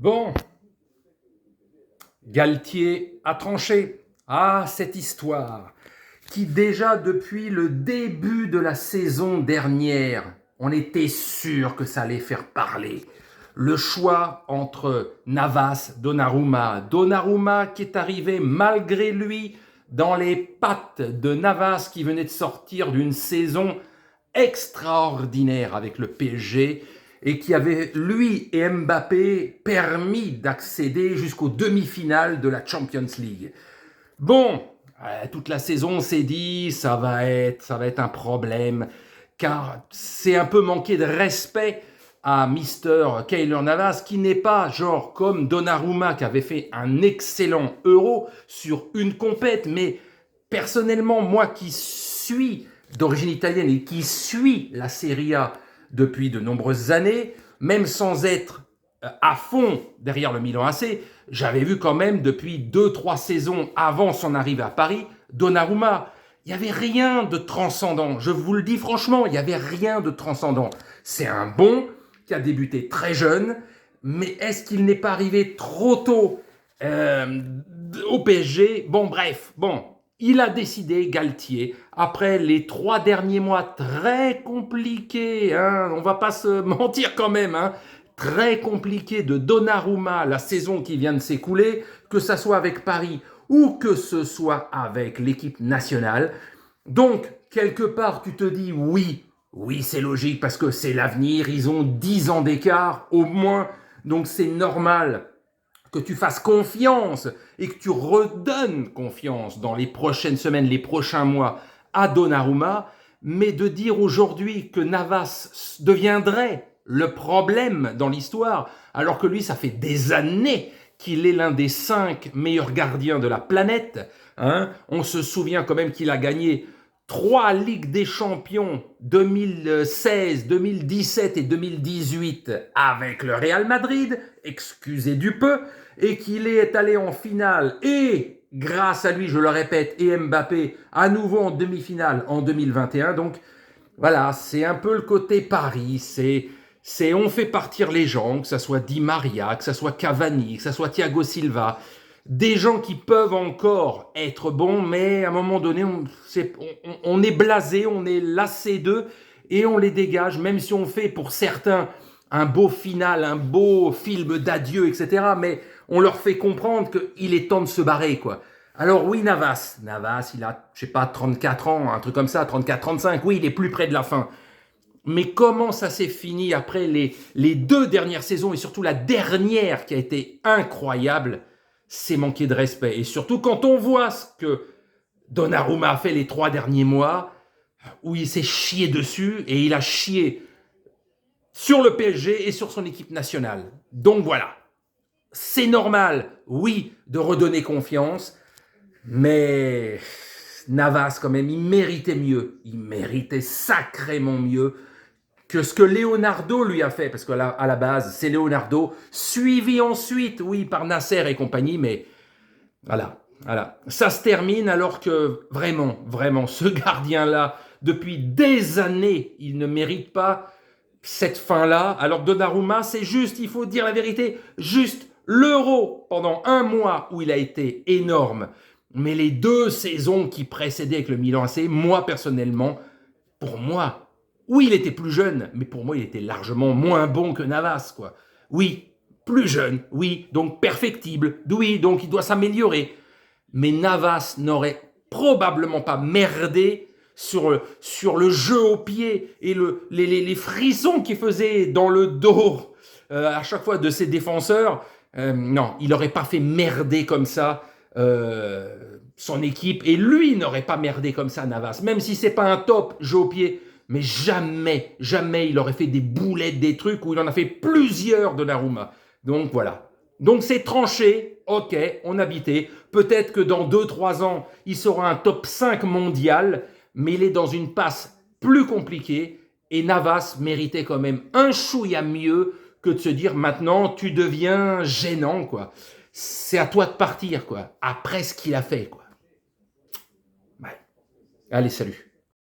Bon, Galtier a tranché. Ah, cette histoire qui déjà depuis le début de la saison dernière, on était sûr que ça allait faire parler. Le choix entre Navas, Donnarumma. Donnarumma qui est arrivé malgré lui dans les pattes de Navas qui venait de sortir d'une saison extraordinaire avec le PSG et qui avait, lui et Mbappé, permis d'accéder jusqu'aux demi-finales de la Champions League. Bon, toute la saison, on s'est dit, ça va être un problème, car c'est un peu manquer de respect à Mister Keylor Navas, qui n'est pas genre comme Donnarumma, qui avait fait un excellent Euro sur une compète, mais personnellement, moi qui suis d'origine italienne et qui suis la Serie A depuis de nombreuses années, même sans être à fond derrière le Milan AC, j'avais vu quand même depuis 2-3 saisons avant son arrivée à Paris, Donnarumma. Il n'y avait rien de transcendant. Je vous le dis franchement, il n'y avait rien de transcendant. C'est un bon qui a débuté très jeune, mais est-ce qu'il n'est pas arrivé trop tôt au PSG? Bon, bref, bon. Il a décidé, Galtier, après les 3 derniers mois très compliqués, on va pas se mentir quand même, très compliqué de Donnarumma, la saison qui vient de s'écouler, que ce soit avec Paris ou que ce soit avec l'équipe nationale. Donc, quelque part, tu te dis oui, c'est logique parce que c'est l'avenir, ils ont 10 ans d'écart au moins, donc c'est normal que tu fasses confiance et que tu redonnes confiance dans les prochaines semaines, les prochains mois à Donnarumma, mais de dire aujourd'hui que Navas deviendrait le problème dans l'histoire, alors que lui, ça fait des années qu'il est l'un des 5 meilleurs gardiens de la planète. On se souvient quand même qu'il a gagné 3 Ligues des Champions 2016, 2017 et 2018 avec le Real Madrid, excusez du peu, et qu'il est allé en finale et grâce à lui, je le répète, et Mbappé à nouveau en demi-finale en 2021. Donc voilà, c'est un peu le côté Paris, c'est on fait partir les gens, que ça soit Di Maria, que ça soit Cavani, que ça soit Thiago Silva, des gens qui peuvent encore être bons, mais à un moment donné, on est blasé, on est lassé d'eux et on les dégage, même si on fait pour certains un beau final, un beau film d'adieu, etc. Mais on leur fait comprendre qu'il est temps de se barrer, quoi. Alors oui, Navas, il a, je sais pas, 34 ans, un truc comme ça, 34-35, oui, il est plus près de la fin. Mais comment ça s'est fini après les 2 dernières saisons et surtout la dernière qui a été incroyable, c'est manquer de respect. Et surtout quand on voit ce que Donnarumma a fait les 3 derniers mois, où il s'est chié dessus et il a chié sur le PSG et sur son équipe nationale. Donc voilà, c'est normal, oui, de redonner confiance, mais Navas quand même, il méritait mieux, il méritait sacrément mieux que ce que Leonardo lui a fait, parce qu'à la base, c'est Leonardo, suivi ensuite, oui, par Nasser et compagnie, mais voilà. Ça se termine alors que vraiment, ce gardien-là, depuis des années, il ne mérite pas cette fin-là. Alors Donnarumma, c'est juste, il faut dire la vérité, juste l'Euro pendant 1 mois où il a été énorme. Mais les 2 saisons qui précédaient avec le Milan AC, moi personnellement, pour moi, oui, il était plus jeune, mais pour moi, il était largement moins bon que Navas, quoi. Oui, plus jeune, oui, donc perfectible, oui, donc il doit s'améliorer. Mais Navas n'aurait probablement pas merdé sur le jeu au pied et les frissons qu'il faisait dans le dos à chaque fois de ses défenseurs. Non, il n'aurait pas fait merder comme ça son équipe et lui n'aurait pas merdé comme ça Navas, même si c'est pas un top jeu au pied, mais jamais il aurait fait des boulettes, des trucs où il en a fait plusieurs de Naruma. Donc voilà. Donc c'est tranché, ok, on a bité. Peut-être que dans 2-3 ans, il sera un top 5 mondial, mais il est dans une passe plus compliquée et Navas méritait quand même un chouïa mieux que de se dire maintenant tu deviens gênant, quoi. C'est à toi de partir, quoi, après ce qu'il a fait, quoi. Ouais. Allez, salut.